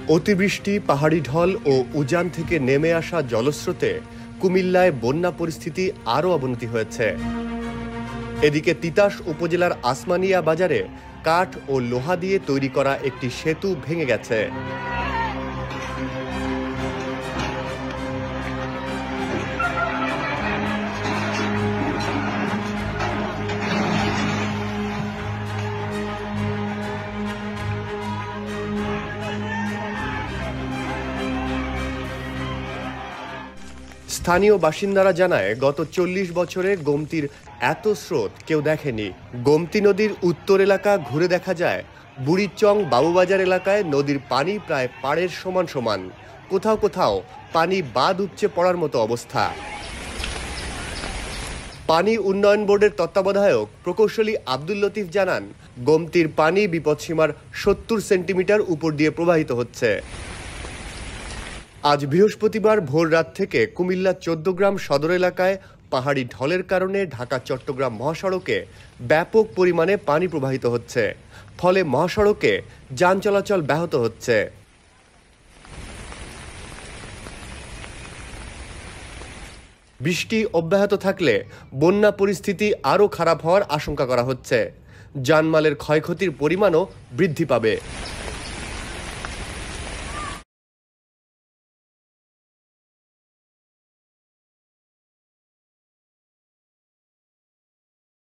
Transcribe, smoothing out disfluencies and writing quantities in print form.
অতিবৃষ্টি, পাহাড়ি ঢল ও উজান থেকে নেমে আসা জলস্রোতে কুমিল্লায় বন্যা পরিস্থিতি আরও অবনতি হয়েছে। এদিকে তিতাস উপজেলার আসমানিয়া বাজারে কাঠ ও লোহা দিয়ে তৈরি করা একটি সেতু ভেঙে গেছে। স্থানীয় বাসিন্দারা জানায়, গত ৪০ বছরে গোমতীর এত স্রোত কেউ দেখেনি। গোমতী নদীর উত্তর এলাকা ঘুরে দেখা যায়, বুড়িচং বাবুবাজার এলাকায় নদীর পানি প্রায় পাড়ের সমান সমান, কোথাও কোথাও পানি বাঁধ উপচে পড়ার মতো অবস্থা। পানি উন্নয়ন বোর্ডের তত্ত্বাবধায়ক প্রকৌশলী আব্দুল লতিফ জানান, গোমতীর পানি বিপদসীমার ৭০ সেন্টিমিটার উপর দিয়ে প্রবাহিত হচ্ছে। আজ বৃহস্পতিবার ভোর রাত থেকে কুমিল্লা ১৪গ্রাম সদর এলাকায় পাহাড়ি ঢলের কারণে ঢাকা চট্টগ্রাম মহাসড়কে ব্যাপক পরিমাণে পানি প্রবাহিত হচ্ছে, ফলে মহাসড়কে যান চলাচল ব্যাহত হচ্ছে। বৃষ্টি অব্যাহত থাকলে বন্যা পরিস্থিতি আরও খারাপ হওয়ার আশঙ্কা করা হচ্ছে। জানমালের ক্ষয়ক্ষতির পরিমাণও বৃদ্ধি পাবে।